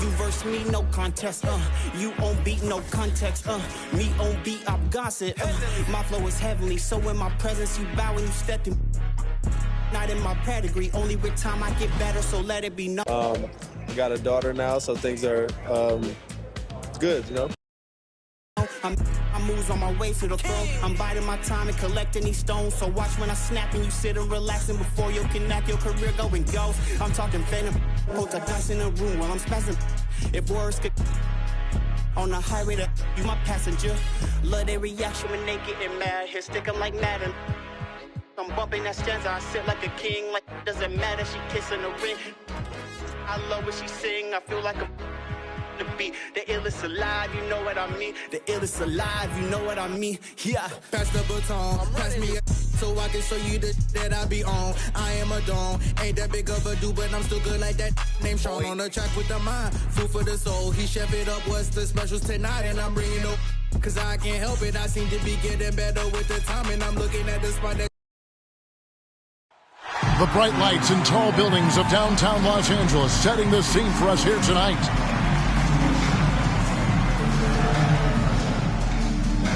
You verse me, no contest, you on beat, no context, me on beat, I'm gossip, my flow is heavenly, so in my presence you bow when you step in, not in my pedigree, only with time I get better, so let it be known. I got a daughter now, so things are good, you know. I moves on my way to the throne. I'm biding my time and collecting these stones. So watch when I snap and you sit and relaxing before you connect your career going ghost. I'm talking venom, hold a dice in a room while I'm spazzing. If words could on the highway to you my passenger. Love their reaction when they getting mad. Here stick 'em like Madden. I'm bumping that stanza, I sit like a king. Like doesn't matter, she kissing the ring. I love what she sing, I feel like a the beat. The illest alive, you know what I mean. The illest alive, you know what I mean. Yeah. Pass the baton, pass me so I can show you the that I be on. I am a don, ain't that big of a dude, but I'm still good like that. Name Sean on the track with the mind, food for the soul. He chef it up. What's the specials tonight? And I'm bringing up, cause I can't help it. I seem to be getting better with the time, and I'm looking at the spot that. The bright lights and tall buildings of downtown Los Angeles setting the scene for us here tonight.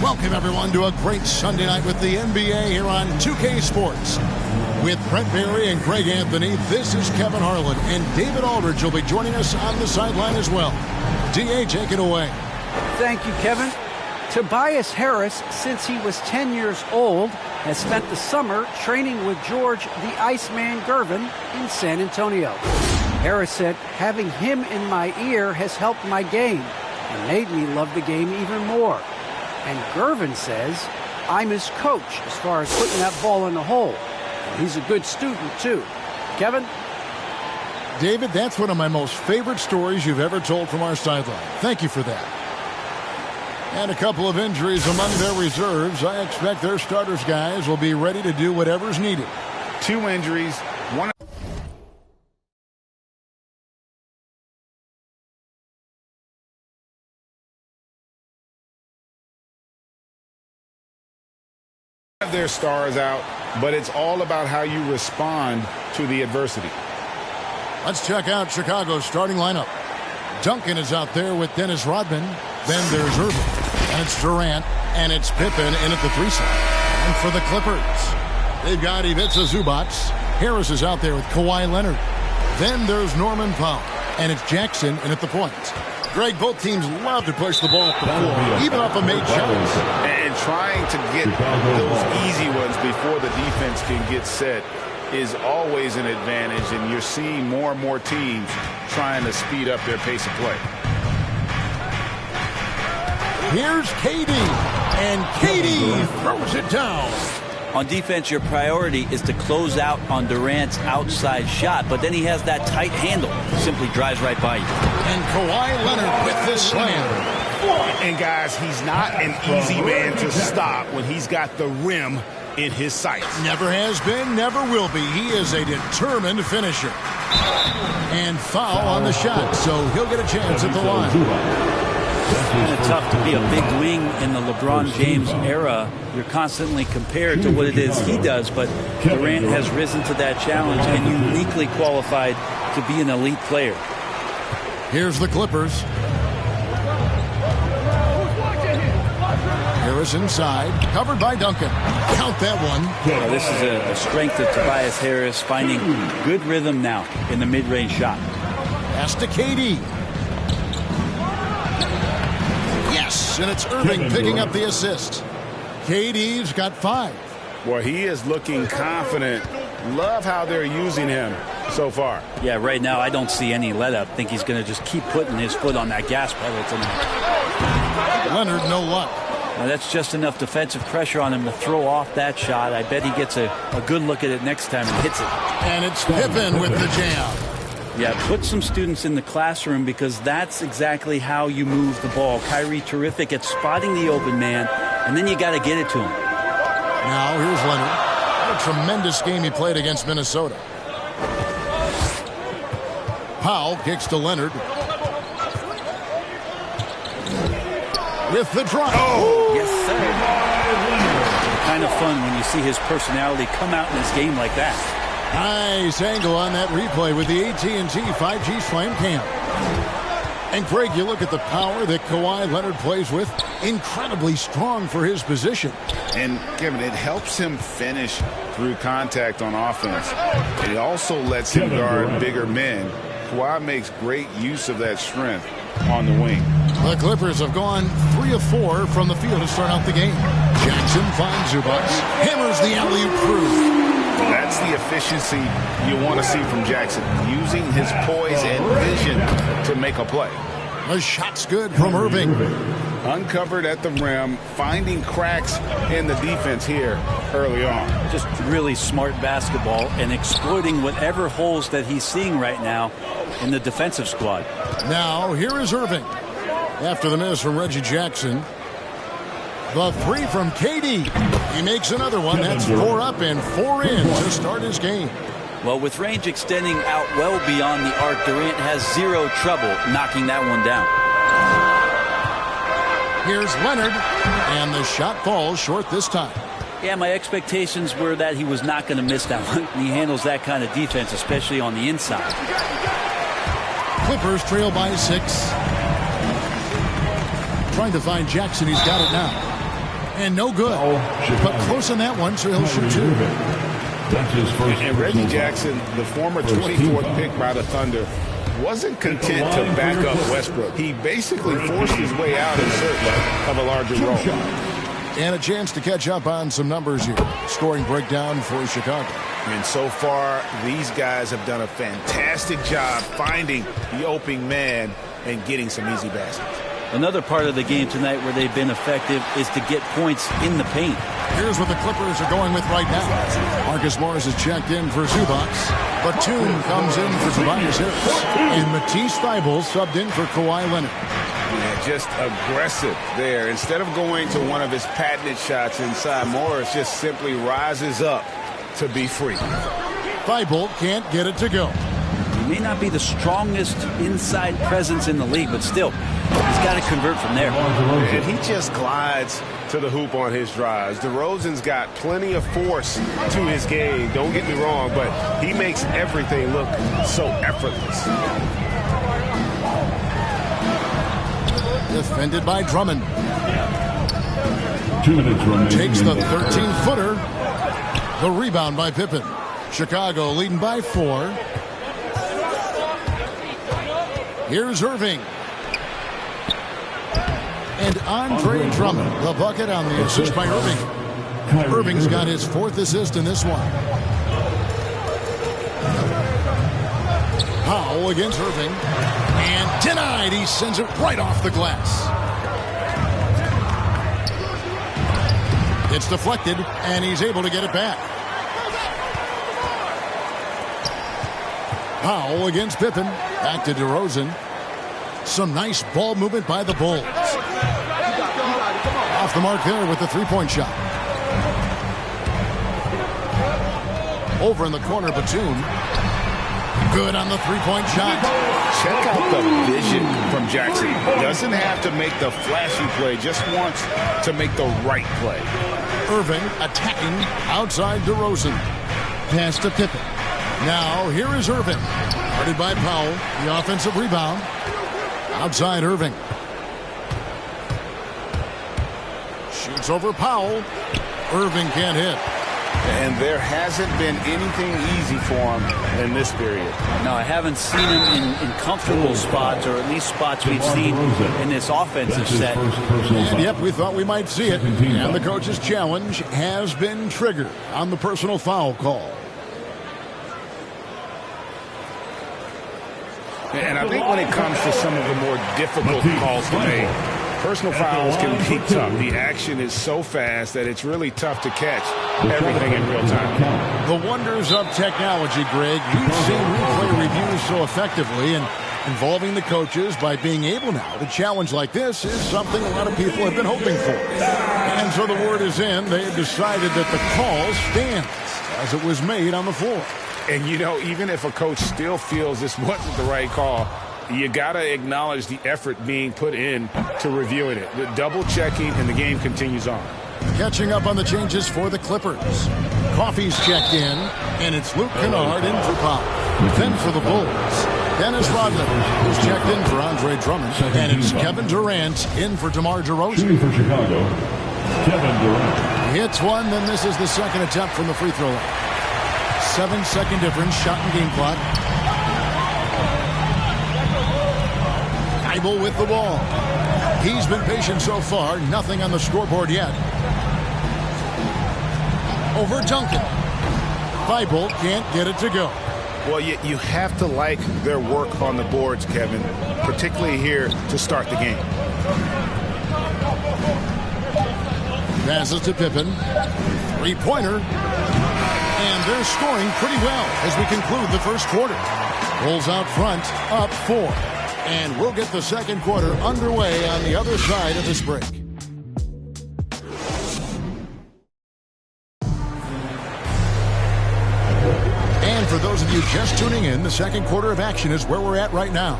Welcome, everyone, to a great Sunday night with the NBA here on 2K Sports. With Brent Barry and Greg Anthony, this is Kevin Harlan, and David Aldridge will be joining us on the sideline as well. D.A., take it away. Thank you, Kevin. Tobias Harris, since he was 10 years old, has spent the summer training with George the Iceman Gervin in San Antonio. Harris said, having him in my ear has helped my game and made me love the game even more. And Gervin says, I'm his coach as far as putting that ball in the hole. And he's a good student, too. Kevin? David, that's one of my most favorite stories you've ever told from our sideline. Thank you for that. And a couple of injuries among their reserves. I expect their starters guys will be ready to do whatever's needed. 2 injuries, one Have their stars out, but it's all about how you respond to the adversity. Let's check out Chicago's starting lineup. Duncan is out there with Dennis Rodman. Then there's Irving. And it's Durant. And it's Pippen in at the 3 slot. And for the Clippers, they've got Ivica Zubac. Harris is out there with Kawhi Leonard. Then there's Norman Powell. And it's Jackson in at the point. Greg, both teams love to push the ball up the floor, even off of made shots. And trying to get those easy ones before the defense can get set is always an advantage, and you're seeing more and more teams trying to speed up their pace of play. Here's KD, and KD throws it down. On defense, your priority is to close out on Durant's outside shot, but then he has that tight handle. Simply drives right by you. And Kawhi Leonard with the slam. And guys, he's not an easy man to stop when he's got the rim in his sights. Never has been, never will be. He is a determined finisher. And foul on the shot, so he'll get a chance at the line. It's kind of tough to be a big wing in the LeBron James era. You're constantly compared to what it is he does, but Durant has risen to that challenge and uniquely qualified to be an elite player. Here's the Clippers. Harris inside, covered by Duncan. Count that one. Well, this is a strength of Tobias Harris, finding good rhythm now in the mid-range shot. Pass to KD. Yes, and it's Irving picking up the assist. KD's got 5. Well, he is looking confident. Love how they're using him so far. Yeah, right now I don't see any let-up. Think he's going to just keep putting his foot on that gas pedal tonight. Leonard, no luck. Now, that's just enough defensive pressure on him to throw off that shot. I bet he gets a good look at it next time and hits it. And it's Pippen with the jam. Yeah, put some students in the classroom because that's exactly how you move the ball. Kyrie terrific at spotting the open man, and then you got to get it to him. Now here's Leonard. What a tremendous game he played against Minnesota. Powell kicks to Leonard. With the drive. Oh, yes, sir. Kind of fun when you see his personality come out in this game like that. Nice angle on that replay with the AT&T 5G Slam Cam. And Greg, you look at the power that Kawhi Leonard plays with. Incredibly strong for his position. And Kevin, it helps him finish through contact on offense. It also lets him guard bigger men. Kawhi makes great use of that strength on the wing. The Clippers have gone 3 of 4 from the field to start out the game. Jackson finds Zubac, hammers the alley-oop through. That's the efficiency you want to see from Jackson, using his poise and vision to make a play. The shot's good from Irving. Uncovered at the rim, finding cracks in the defense here early on. Just really smart basketball and exploiting whatever holes that he's seeing right now in the defensive squad. Now, here is Irving. After the miss from Reggie Jackson. The 3 from KD. He makes another one. That's 4 up and 4 in to start his game. Well, with range extending out well beyond the arc, Durant has zero trouble knocking that one down. Here's Leonard, and the shot falls short this time. Yeah, my expectations were that he was not going to miss that one. He handles that kind of defense, especially on the inside. Clippers trail by 6. Trying to find Jackson. He's got it now. And no good. But close on that one, so he'll shoot 2. And Reggie Jackson, the former 24th pick by the Thunder, wasn't content to back up Westbrook. He basically forced his way out in search of a larger role. And a chance to catch up on some numbers here. Scoring breakdown for Chicago. And so far, these guys have done a fantastic job finding the opening man and getting some easy baskets. Another part of the game tonight where they've been effective is to get points in the paint. Here's what the Clippers are going with right now. Marcus Morris is checked in for Zubac. Batum comes in for Tobias Harris. And Matisse Thybulle subbed in for Kawhi Leonard. Yeah, just aggressive there. Instead of going to one of his patented shots inside, Morris just simply rises up to be free. Thybulle can't get it to go. may not be the strongest inside presence in the league, but still, he's got to convert from there. And he just glides to the hoop on his drives. DeRozan's got plenty of force to his game, don't get me wrong, but he makes everything look so effortless. Defended by Drummond. 2 minutes remaining. Takes the 13-footer. The rebound by Pippen. Chicago leading by 4. Here's Irving. And Andre Drummond, the bucket on the assist by Irving. Irving's got his 4th assist in this one. Powell against Irving. And denied. He sends it right off the glass. It's deflected, and he's able to get it back. Powell against Pippen. Back to DeRozan. Some nice ball movement by the Bulls. Off the mark there with the three-point shot. Over in the corner, Batum. Good on the three-point shot. Check out the vision from Jackson. Doesn't have to make the flashy play, just wants to make the right play. Irving attacking outside DeRozan. Pass to Pippen. Now here is Irving. Guarded by Powell. The offensive rebound. Outside Irving. Shoots over Powell. Irving can't hit. And there hasn't been anything easy for him in this period. No, I haven't seen him in comfortable spots, or at least spots we've seen in this offensive set. And yep, we thought we might see it. And the coach's challenge has been triggered on the personal foul call. And I think when it comes to some of the more difficult calls to make, personal fouls can be tough. The action is so fast that it's really tough to catch everything in real time. The wonders of technology, Greg. We've seen replay reviews so effectively, and involving the coaches by being able now to challenge like this is something a lot of people have been hoping for. And so the word is in. They have decided that the call stands as it was made on the floor. And, you know, even if a coach still feels this wasn't the right call, you got to acknowledge the effort being put in to reviewing it. The double checking, and the game continues on. Catching up on the changes for the Clippers. Coffey's checked in, and it's Luke Kennard in for Powell. Then for the Bulls, Dennis Rodman, who's checked in for Andre Drummond, and it's Kevin Durant in for DeMar DeRozan. Shooting for Chicago, Kevin Durant. He hits one, then this is the second attempt from the free throw line. 7-second difference, shot and game clock. Thibault with the ball. He's been patient so far. Nothing on the scoreboard yet. Over Duncan. Thibault can't get it to go. Well, you have to like their work on the boards, Kevin, particularly here to start the game. Passes to Pippen. Three-pointer. And they're scoring pretty well as we conclude the first quarter. Bulls out front, up 4. And we'll get the second quarter underway on the other side of this break. And for those of you just tuning in, the second quarter of action is where we're at right now.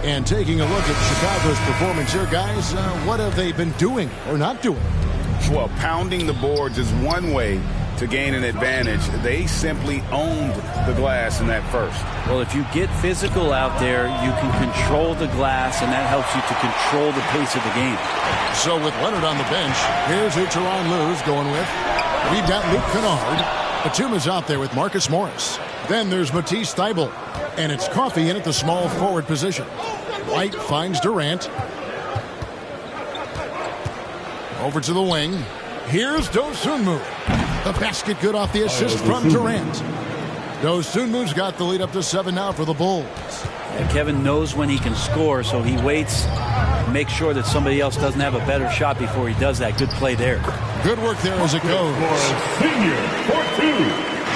And taking a look at Chicago's performance here, guys, what have they been doing or not doing? Well, pounding the boards is one way to gain an advantage. They simply owned the glass in that first. Well, if you get physical out there, you can control the glass, and that helps you to control the pace of the game. So with Leonard on the bench, here's who Tyronn Lue's going with. We've got Luke Kennard. Batum is out there with Marcus Morris. Then there's Matisse Thybulle. And it's Coffey in at the small forward position. White finds Durant. Over to the wing. Here's Dosunmu. The basket good off the assist from Durant. Dosunmu's got the lead up to 7 now for the Bulls. And Kevin knows when he can score, so he waits, make sure that somebody else doesn't have a better shot before he does that. Good play there. Good work there as it goes. Senior for 2.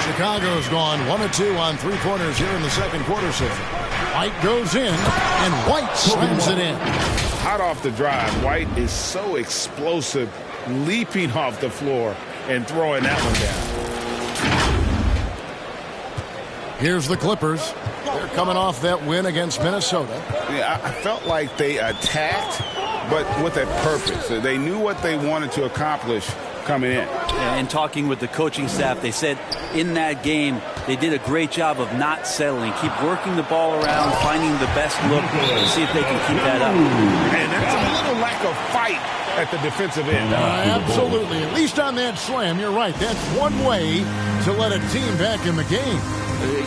Chicago's gone 1 of 2 on three-pointers here in the second quarter so far. White goes in, and White slams it in. Hot off the drive, White is so explosive, leaping off the floor and throwing that one Here's the Clippers. They're coming off that win against Minnesota. Yeah, I felt like they attacked, but with a purpose. They knew what they wanted to accomplish coming in. And talking with the coaching staff, they said in that game they did a great job of not settling. Keep working the ball around, finding the best look, and see if they can keep that up. And there's a little lack of fight at the defensive end. Absolutely. At least on that slam, you're right. That's one way to let a team back in the game.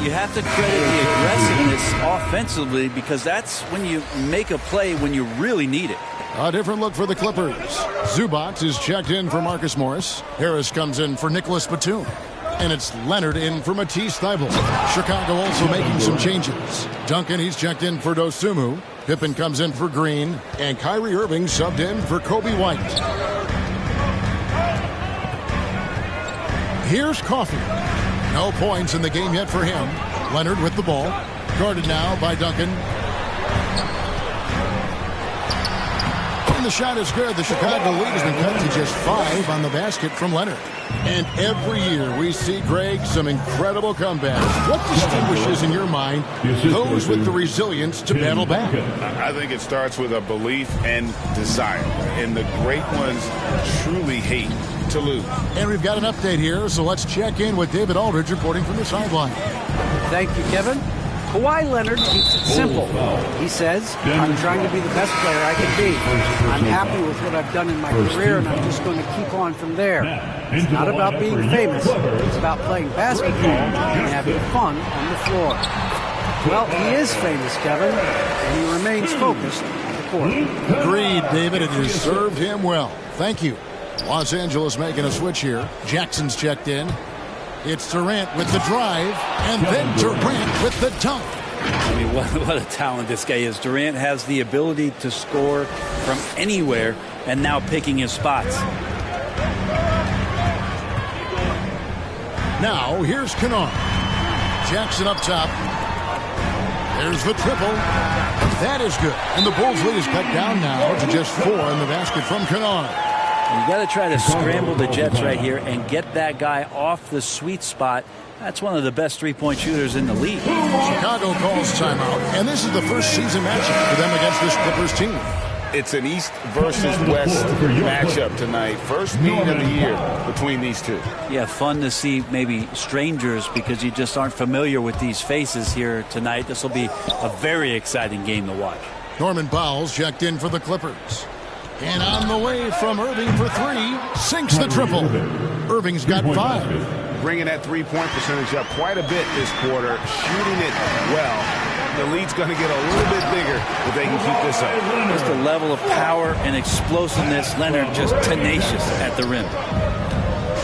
You have to credit the aggressiveness offensively, because that's when you make a play when you really need it. A different look for the Clippers. Zubac is checked in for Marcus Morris. Harris comes in for Nicholas Batum. And it's Leonard in for Matisse Thybulle. Chicago also making some changes. Duncan, he's checked in for Dosunmu. Pippen comes in for Green. And Kyrie Irving subbed in for Kobe White. Here's Coffey. No points in the game yet for him. Leonard with the ball. Guarded now by Duncan. And the shot is good. The Chicago lead has been cut to just 5 on the basket from Leonard. And every year we see, Greg, some incredible comebacks. What distinguishes, in your mind, those with the resilience to battle back? I think it starts with a belief and desire. And the great ones truly hate to lose. And we've got an update here, so let's check in with David Aldridge reporting from the sideline. Thank you, Kevin. Kawhi Leonard keeps it simple. He says, I'm trying to be the best player I can be. I'm happy with what I've done in my career, and I'm just going to keep on from there. It's not about being famous. It's about playing basketball and having fun on the floor. Well, he is famous, Kevin, and he remains focused on the court. Agreed, David. It has served him well. Thank you. Los Angeles making a switch here. Jackson's checked in. It's Durant with the drive, and then Durant with the dunk. I mean, what a talent this guy is. Durant has the ability to score from anywhere, and now picking his spots. Now, here's Kennard. Jackson up top. There's the triple. That is good. And the Bulls lead is cut down now to just 4 in the basket from Kennard. You got to try to scramble the Jets right here and get that guy off the sweet spot. That's one of the best three-point shooters in the league. Chicago calls timeout, and this is the first season matchup for them against this Clippers team. It's an East versus West matchup tonight. First meet of the year between these two. Yeah, fun to see maybe strangers, because you just aren't familiar with these faces here tonight. This will be a very exciting game to watch. Norman Powell's checked in for the Clippers. And on the way from Irving for 3, sinks the triple. Irving's got 5. Bringing that three-point percentage up quite a bit this quarter, shooting it well. The lead's going to get a little bit bigger if they can keep this up. Just the level of power and explosiveness. Leonard just tenacious at the rim.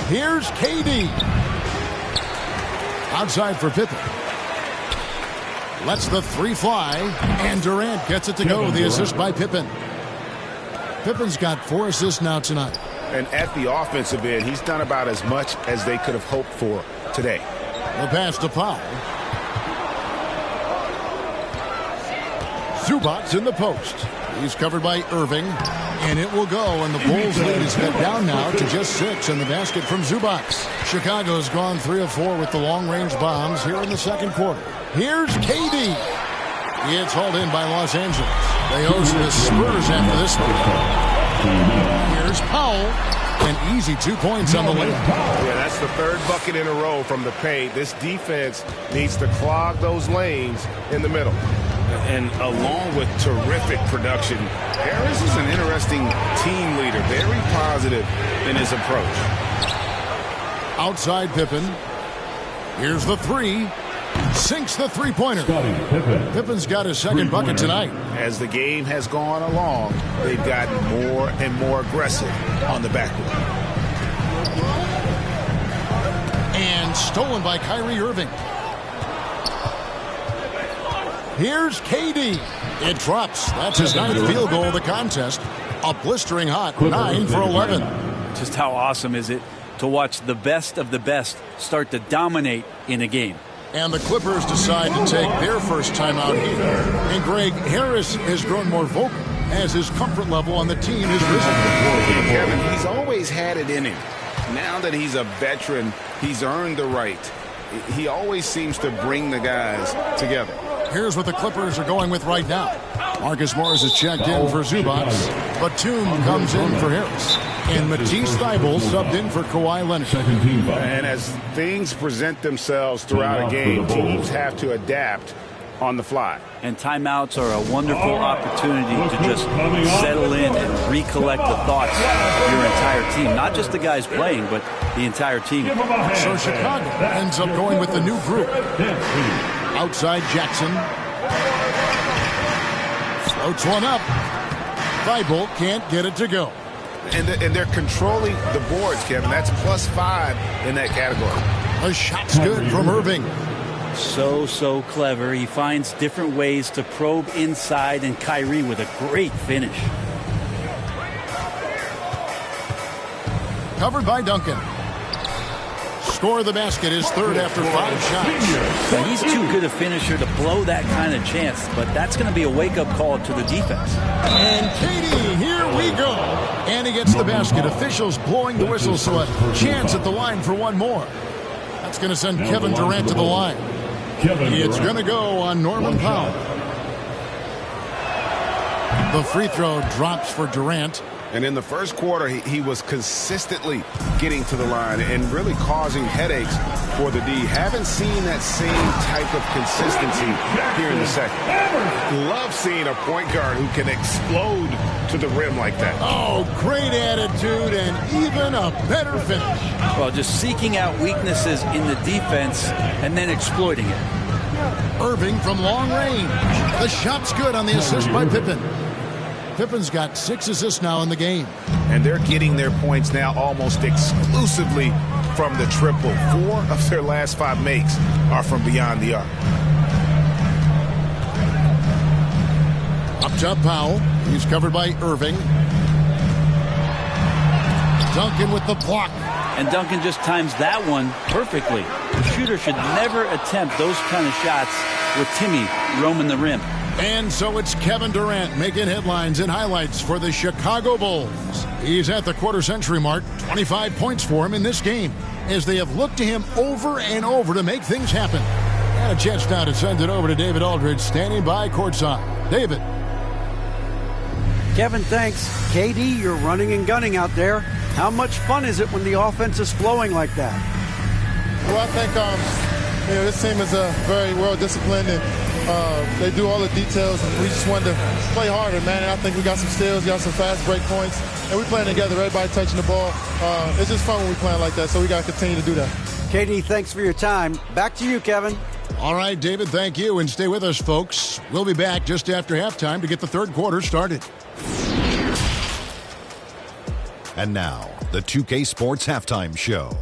Here's KD. Outside for Pippen. Lets the 3 fly, and Durant gets it to go. The assist by Pippen. Pippen's got 4 assists now tonight. And at the offensive end, he's done about as much as they could have hoped for today. The pass to Powell. Zubac's in the post. He's covered by Irving, and it will go, and the Bulls lead is cut down now to just 6 in the basket from Zubac. Chicago's gone 3 of 4 with the long-range bombs here in the second quarter. Here's KD. It's hauled in by Los Angeles. They host the Spurs after this one. Here's Powell. An easy 2 points on the layup. Yeah, that's the 3rd bucket in a row from the paint. This defense needs to clog those lanes in the middle. And along with terrific production, Harris is an interesting team leader. Very positive in his approach. Outside Pippen. Here's the 3. Sinks the three-pointer. Pippen's got his 2nd bucket tonight. As the game has gone along, they've gotten more and more aggressive on the backcourt. And stolen by Kyrie Irving. Here's KD. It drops. That's his 9th field goal of the contest. A blistering hot 9 for 11. Just how awesome is it to watch the best of the best start to dominate in a game. And the Clippers decide to take their first time out here. And Greg, Harris has grown more vocal as his comfort level on the team has risen. Kevin, he's always had it in him. Now that he's a veteran, he's earned the right He always seems to bring the guys together. Here's what the Clippers are going with right now. Marcus Morris is checked in for Zubac. Batum comes in for Harris. And Matisse Thybulle subbed in for Kawhi Leonard. And as things present themselves throughout a game, teams have to adapt on the fly. And timeouts are a wonderful opportunity to just settle in and recollect the thoughts of your entire team. Not just the guys playing, but the entire team. So Chicago ends up going with the new group. Outside Jackson. Floats one up. Thybulle can't get it to go. And they're controlling the boards, Kevin. That's +5 in that category. A shot's good from Irving. So clever. He finds different ways to probe inside, and Kyrie with a great finish. Covered by Duncan. Score the basket, his third after 5 shots. And he's too good a finisher to blow that kind of chance, but that's going to be a wake-up call to the defense. And KD, here we go. And he gets the basket. Officials blowing the whistle, so a chance at the line for one more. That's going to send Kevin Durant to the line. It's going to go on Norman Powell. The free throw drops for Durant. And in the first quarter, he was consistently getting to the line and really causing headaches for the D. Haven't seen that same type of consistency here in the second. Love seeing a point guard who can explode to the rim like that. Oh, great attitude and even a better finish. Well, just seeking out weaknesses in the defense and then exploiting it. Irving from long range. The shot's good on the assist by Pippen. Pippen's got 6 assists now in the game. And they're getting their points now almost exclusively from the triple. 4 of their last 5 makes are from beyond the arc. Up top, Powell. He's covered by Irving. Duncan with the block. And Duncan just times that one perfectly. The shooter should never attempt those kind of shots with Timmy roaming the rim. And so it's Kevin Durant making headlines and highlights for the Chicago Bulls. He's at the quarter-century mark, 25 points for him in this game, as they have looked to him over and over to make things happen. And a chance now to send it over to David Aldridge, standing by courtside. David. Kevin, thanks. KD, you're running and gunning out there. How much fun is it when the offense is flowing like that? Well, I think this team is very well disciplined, and they do all the details, and we just wanted to play harder, man. And I think we got some steals, got some fast break points, and we playing together, everybody touching the ball. It's just fun when we playing like that, so we got to continue to do that. KD, thanks for your time. Back to you, Kevin. All right, David, thank you, and stay with us, folks. We'll be back just after halftime to get the third quarter started. And now, the 2K Sports Halftime Show.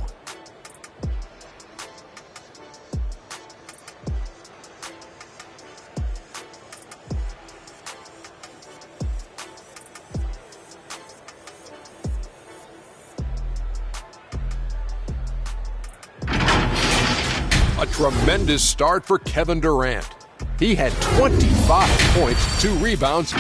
A tremendous start for Kevin Durant. He had 25 points, 2 rebounds.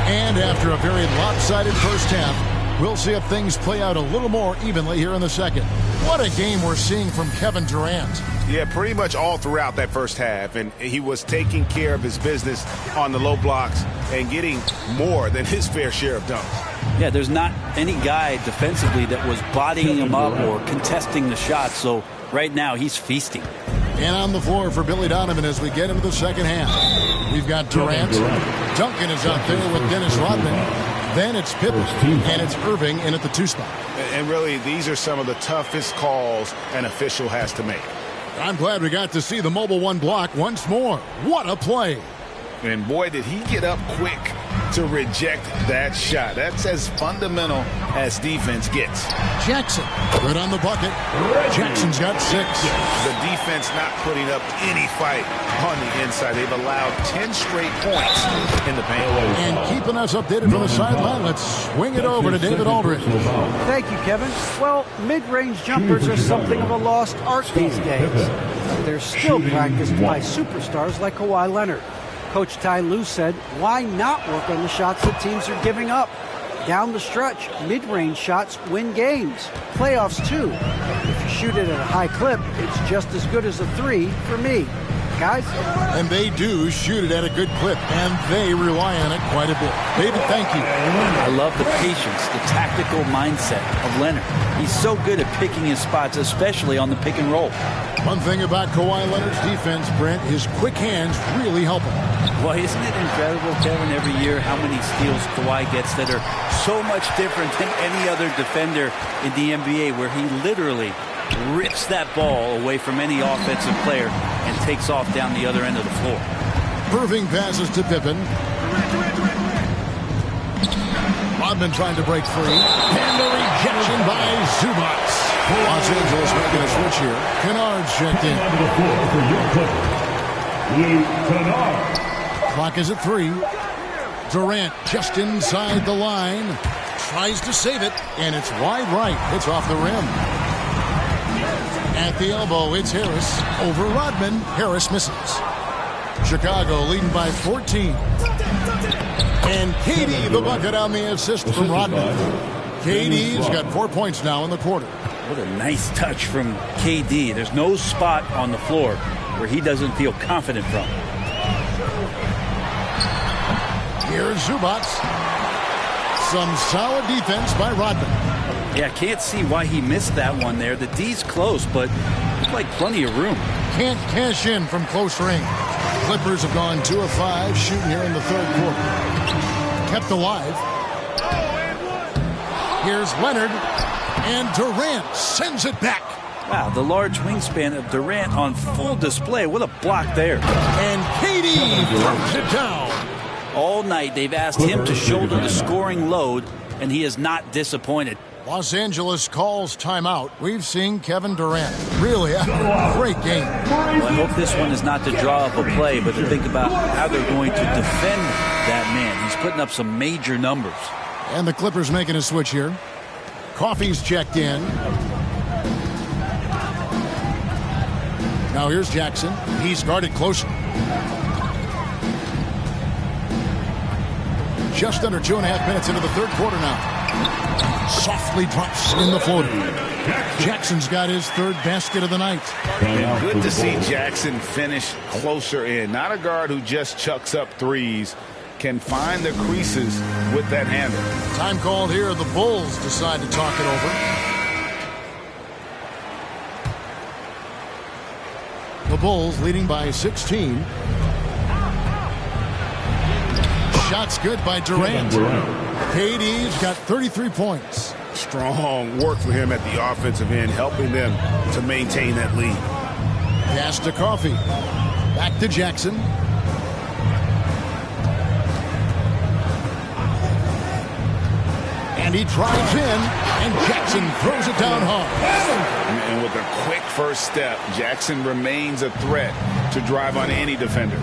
And after a very lopsided first half, we'll see if things play out a little more evenly here in the second. What a game we're seeing from Kevin Durant. Yeah, pretty much all throughout that first half, and he was taking care of his business on the low blocks and getting more than his fair share of dunks. Yeah, there's not any guy defensively that was bodying him up or contesting the shot, so right now he's feasting. And on the floor for Billy Donovan as we get into the second half. We've got Durant. Duncan is out there with Dennis Rodman. Then it's Pippen, and it's Irving in at the 2 spot. And really, these are some of the toughest calls an official has to make. I'm glad we got to see the mobile 1 block once more. What a play. And boy, did he get up quick to reject that shot. That's as fundamental as defense gets. Jackson, good on the bucket. Jackson's got 6. The defense not putting up any fight on the inside. They've allowed 10 straight points in the paint. And keeping us updated from the sideline, let's swing it over to David Aldridge. Thank you, Kevin. Well, mid-range jumpers are something of a lost art these days. But they're still practiced by superstars like Kawhi Leonard. Coach Ty Lue said, why not work on the shots that teams are giving up? Down the stretch, mid-range shots win games. Playoffs, too. If you shoot it at a high clip, it's just as good as a 3 for me. Guys? And they do shoot it at a good clip, and they rely on it quite a bit. David, thank you. I love the patience, the tactical mindset of Leonard. He's so good at picking his spots, especially on the pick and roll. One thing about Kawhi Leonard's defense, Brent, his quick hands really help him. Well, isn't it incredible, Kevin, every year how many steals Kawhi gets that are so much different than any other defender in the NBA, where he literally rips that ball away from any offensive player and takes off down the other end of the floor. Irving passes to Pippen. Rodman trying to break free. And a rejection by Zubac. Los Angeles making a switch here. Kennard's checked in. Clock is at 3. Durant just inside the line. Tries to save it, and it's wide right. It's off the rim. At the elbow, it's Harris. Over Rodman. Harris misses. Chicago leading by 14. And KD the bucket on the assist from Rodman. KD's got 4 points now in the quarter. What a nice touch from KD. There's no spot on the floor where he doesn't feel confident from. Here's Zubac. Some solid defense by Rodman. Yeah, I can't see why he missed that one there. The D's close, but looks like plenty of room. Can't cash in from close range. Clippers have gone 2 of 5 shooting here in the third quarter. Kept alive. Here's Leonard. And Durant sends it back. Wow, the large wingspan of Durant on full display. What a block there. And KD throws it down. All night they've asked him to shoulder the scoring load, and he is not disappointed. Los Angeles calls timeout. We've seen Kevin Durant really have a great game. Well, I hope this one is not to draw up a play, but to think about how they're going to defend that man. He's putting up some major numbers. And the Clippers making a switch here. Coffey's checked in. Now here's Jackson. He's guarded closer. Just under 2.5 minutes into the third quarter now. Softly drops in the floater. Jackson's got his third basket of the night. Good to see Jackson finish closer in. Not a guard who just chucks up threes. Can find the creases with that handle. Time called here. The Bulls decide to talk it over. The Bulls leading by 16. Shots good by Durant. KD's got 33 points. Strong work for him at the offensive end, helping them to maintain that lead. Pass to Coffey. Back to Jackson. And he drives in, and Jackson throws it down hard. And with a quick first step, Jackson remains a threat to drive on any defender.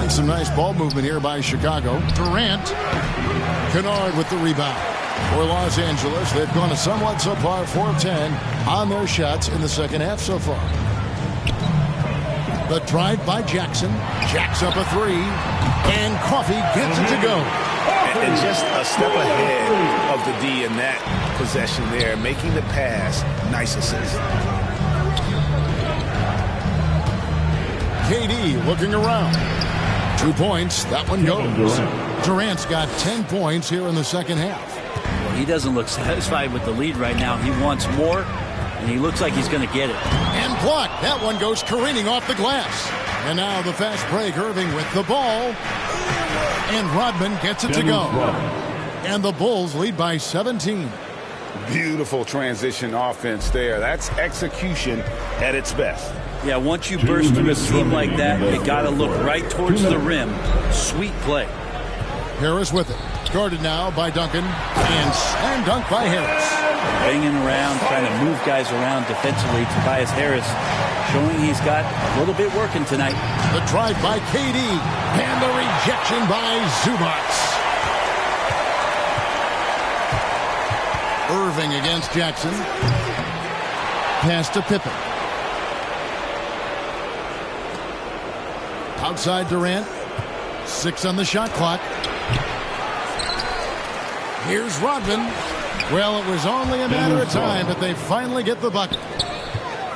And some nice ball movement here by Chicago. Durant. Kennard with the rebound. For Los Angeles, they've gone a somewhat subpar 4 of 10 on their shots in the second half so far. The drive by Jackson. Jacks up a 3. And Coffey gets it to go. And just a step ahead of the D in that possession there, making the pass. Nice assist. KD looking around. 2 points. That one goes. Durant's got 10 points here in the second half. Well, he doesn't look satisfied with the lead right now. He wants more, and he looks like he's going to get it. And blocked. That one goes careening off the glass. And now the fast break. Irving with the ball. And Rodman gets it to go. And the Bulls lead by 17. Beautiful transition offense there. That's execution at its best. Yeah, once you burst through a seam like that, you got to look right towards the rim. Sweet play. Harris with it. Guarded now by Duncan. And slam dunk by Harris. Banging around, trying to move guys around defensively. Tobias Harris showing he's got a little bit working tonight. The drive by KD. And the rejection by Zubac. Irving against Jackson. Pass to Pippen. Outside Durant. 6 on the shot clock. Here's Rodman. Well, it was only a matter of time, but they finally get the bucket.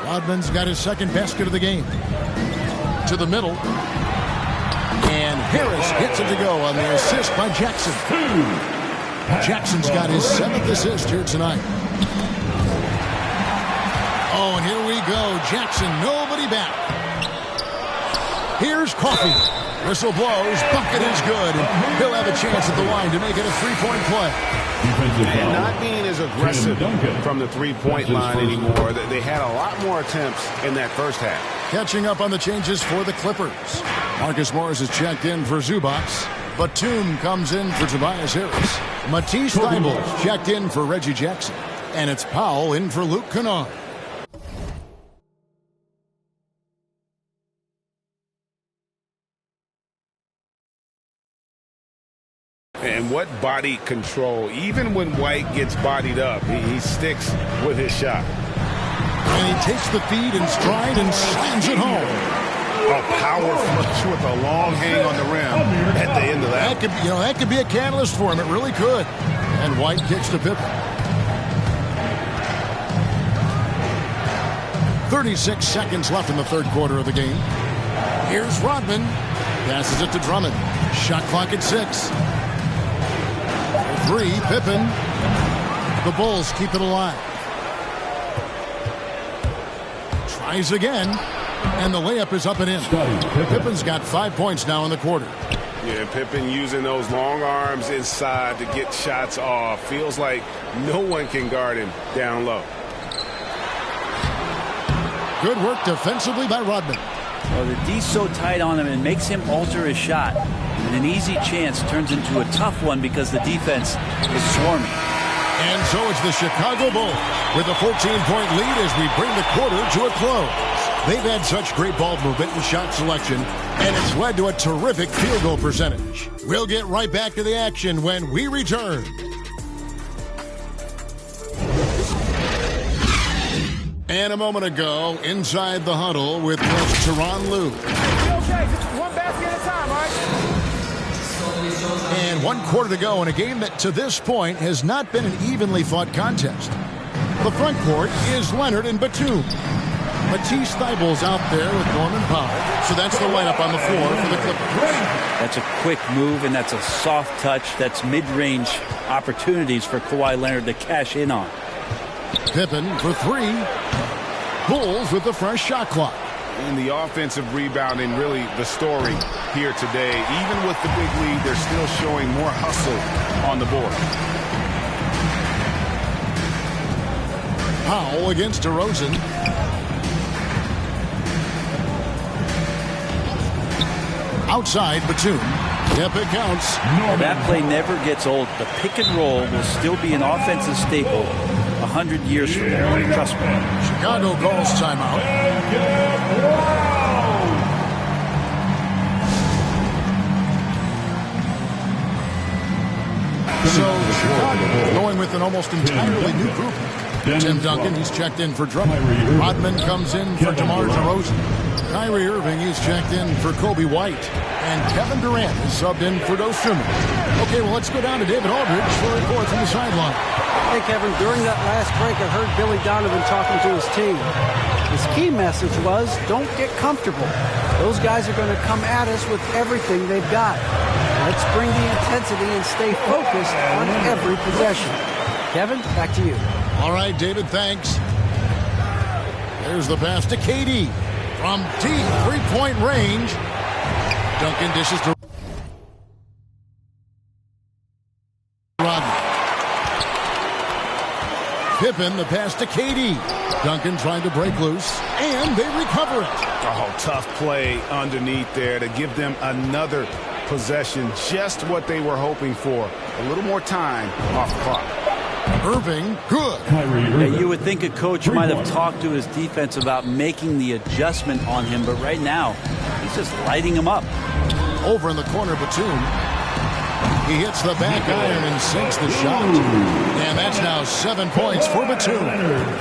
Rodman's got his second basket of the game. To the middle. And Harris gets it to go on the assist by Jackson. Jackson's got his 7th assist here tonight. Oh, and here we go. Jackson, nobody back. Here's Coffey. Whistle blows. Bucket is good. And he'll have a chance at the line to make it a three-point play. And not being as aggressive from the three-point line anymore. They had a lot more attempts in that first half. Catching up on the changes for the Clippers. Marcus Morris is checked in for Zubac. Batum comes in for Tobias Harris. Matisse Thybulle checked in for Reggie Jackson. And it's Powell in for Luke Kennard. And what body control. Even when White gets bodied up, he sticks with his shot. And he takes the feed in stride and slams it home. A power flush with a long hang on the rim at the end of that. That could be a catalyst for him. It really could. And White kicks to Pippen. 36 seconds left in the third quarter of the game. Here's Rodman. Passes it to Drummond. Shot clock at 6. 3, Pippen. The Bulls keep it alive. Tries again. And the layup is up and in. Pippen's got 5 points now in the quarter. Yeah, Pippen using those long arms inside to get shots off. Feels like no one can guard him down low. Good work defensively by Rodman. Well, the D's so tight on him and makes him alter his shot. And an easy chance turns into a tough one because the defense is swarming. And so it's the Chicago Bulls with a 14-point lead as we bring the quarter to a close. They've had such great ball movement and shot selection, and it's led to a terrific field goal percentage. We'll get right back to the action when we return. And a moment ago, inside the huddle with Coach Tyronn Lue. Okay, just one basket at a time, all right? And 1 quarter to go in a game that, to this point, has not been an evenly fought contest. The front court is Leonard and Batum. Matisse Thybulle's out there with Norman Powell. So that's the lineup on the floor for the Clippers. That's a quick move, and that's a soft touch. That's mid-range opportunities for Kawhi Leonard to cash in on. Pippen for 3. Bulls with the fresh shot clock. And the offensive rebounding, really the story here today. Even with the big lead, they're still showing more hustle on the board. Powell against DeRozan. Outside Batum. Yep, it counts. That play never gets old. The pick and roll will still be an offensive staple 100 years from now. Trust me. Chicago calls timeout. So Chicago going with an almost entirely new group. Tim Duncan, he's checked in for Drummond. Rodman comes in for DeMar DeRozan. Kyrie Irving is checked in for Kobe White. And Kevin Durant is subbed in for Dosunmu. Okay, well, let's go down to David Aldridge for a report from the sideline. Hey, Kevin, during that last break, I heard Billy Donovan talking to his team. His key message was, don't get comfortable. Those guys are going to come at us with everything they've got. Let's bring the intensity and stay focused on every possession. Kevin, back to you. All right, David, thanks. There's the pass to KD. From deep three-point range. Duncan dishes to Rodman. Pippen, the pass to KD. Duncan trying to break loose, and they recover it. Oh, tough play underneath there to give them another possession, just what they were hoping for. A little more time off the clock. Irving, good. Yeah, you would think a coach might have talked to his defense about making the adjustment on him, but right now, he's just lighting him up. Over in the corner, Batum. He hits the back iron and sinks the shot. And that's now 7 points for Batum.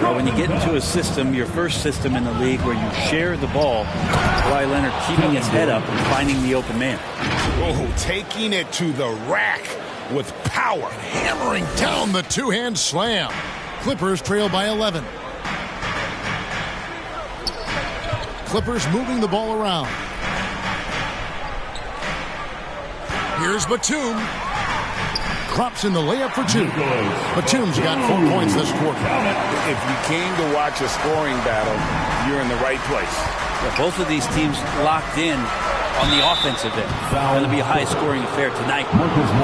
Well, when you get into a system, your first system in the league where you share the ball, Kawhi Leonard keeping his head up and finding the open man. Oh, taking it to the rack with power. Hammering down the two-hand slam. Clippers trail by 11. Clippers moving the ball around. Here's Batum. Crops in the layup for two. Batum's got 4 points this quarter. If you came to watch a scoring battle, you're in the right place. Yeah, both of these teams locked in on the offensive end. It's going to be a high-scoring affair tonight.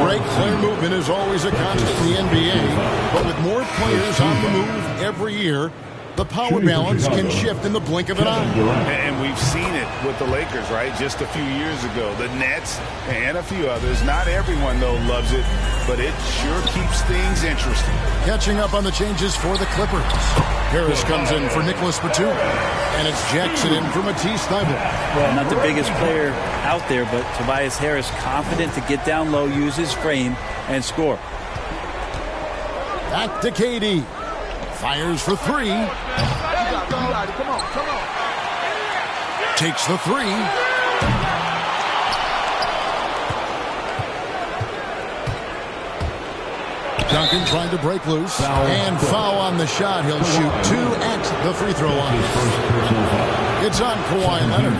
Great player movement is always a constant in the NBA, but with more players on the move every year, the power balance can shift in the blink of an eye. And we've seen it with the Lakers, right? Just a few years ago. The Nets and a few others. Not everyone, though, loves it, but it sure keeps things interesting. Catching up on the changes for the Clippers. Harris comes in for Nicholas Batum. And it's Jackson in for Matisse Thybulle. Well, not the biggest player out there, but Tobias Harris confident to get down low, use his frame, and score. Back to KD. Fires for three. Come on. Takes the three. Duncan trying to break loose. And foul on the shot. He'll shoot 2 at the free throw line. It's on Kawhi Leonard.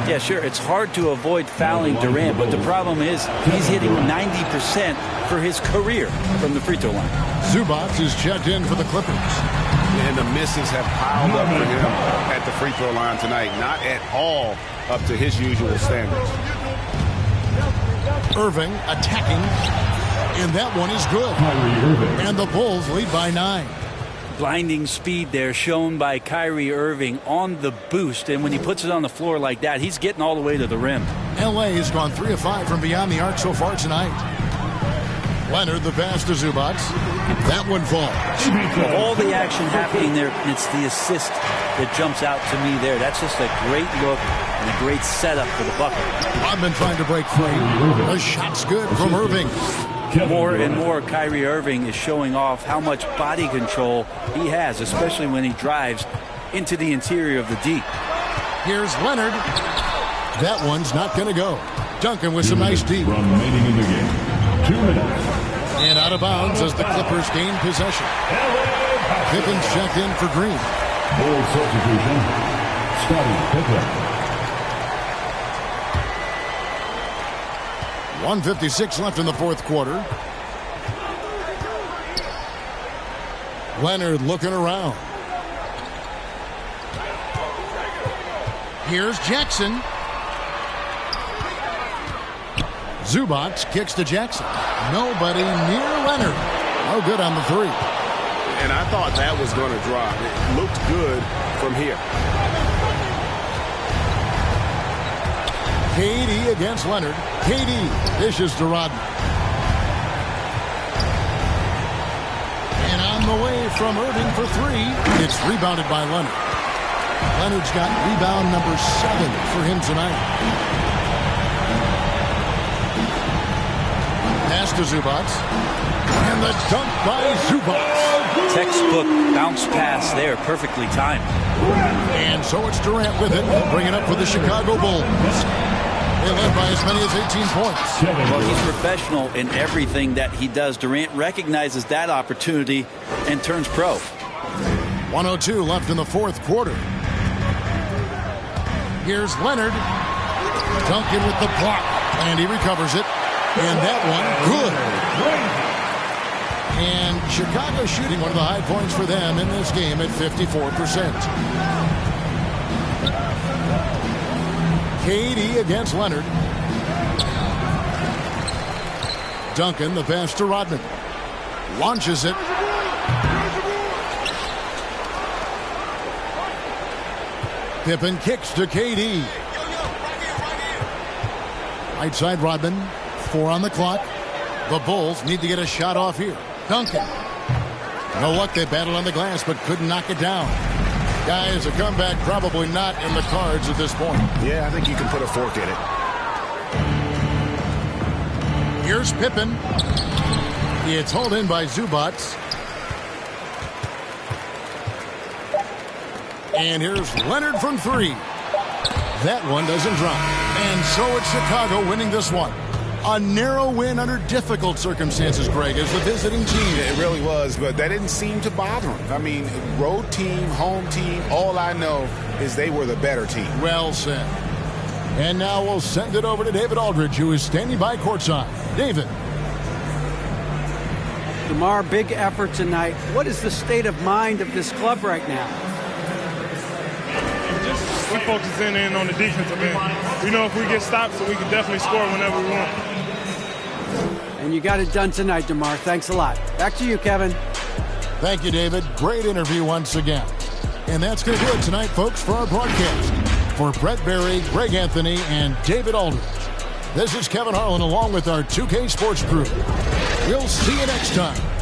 Yeah, sure. It's hard to avoid fouling Durant, but the problem is he's hitting 90% for his career from the free throw line. Zubac is checked in for the Clippers. And the misses have piled up for him at the free throw line tonight. Not at all up to his usual standards. Irving attacking. And that one is good. And the Bulls lead by 9. Blinding speed there shown by Kyrie Irving on the boost. And when he puts it on the floor like that, he's getting all the way to the rim. L.A. has gone 3 of 5 from beyond the arc so far tonight. Leonard, the pass to Zubac. That one falls. All the action happening there, it's the assist that jumps out to me there. That's just a great look and a great setup for the bucket. Rodman trying to break free. The shot's good from Irving. More and more, Kyrie Irving is showing off how much body control he has, especially when he drives into the interior of the D. Here's Leonard. That one's not going to go. Duncan with some nice D. Remaining in the game. 2 minutes. And out of bounds as the Clippers gain possession. Pippen's checked in for Green. Bold substitution. Scottie Pippen. 1:56 left in the fourth quarter. Leonard looking around. Here's Jackson. Zubac kicks to Jackson. Nobody near Leonard. No good on the three. And I thought that was going to drop. It looked good from here. KD against Leonard. KD dishes to Rodman. And on the way from Irving for three. It's rebounded by Leonard. Leonard's got rebound number 7 for him tonight. Pass to Zubac. And the dunk by Zubac. Textbook bounce pass there, perfectly timed. And so it's Durant with it. Bring it up for the Chicago Bulls. They led by as many as 18 points. Well, he's professional in everything that he does. Durant recognizes that opportunity and turns pro. 1:02 left in the fourth quarter. Here's Leonard. Duncan with the block. And he recovers it. And that one, good. And Chicago shooting one of the high points for them in this game at 54%. KD against Leonard. Duncan, the pass to Rodman. Launches it. Pippen kicks to KD. Right side, Rodman. 4 on the clock. The Bulls need to get a shot off here. Duncan. No luck. They battled on the glass, but couldn't knock it down. Guys, a comeback probably not in the cards at this point. Yeah, I think you can put a fork in it. Here's Pippen. It's hauled in by Zubac. And here's Leonard from 3. That one doesn't drop. And so it's Chicago winning this one. A narrow win under difficult circumstances, Greg, as the visiting team. It really was, but that didn't seem to bother them. I mean, road team, home team, all I know is they were the better team. Well said. And now we'll send it over to David Aldridge, who is standing by courtside. David. DeMar, big effort tonight. What is the state of mind of this club right now? We're focusing in on the defensive end. We know if we get stopped, so we can definitely score whenever we want. And you got it done tonight, DeMar. Thanks a lot. Back to you, Kevin. Thank you, David. Great interview once again. And that's going to do it tonight, folks, for our broadcast. For Brett Berry, Greg Anthony, and David Aldridge, this is Kevin Harlan along with our 2K Sports crew. We'll see you next time.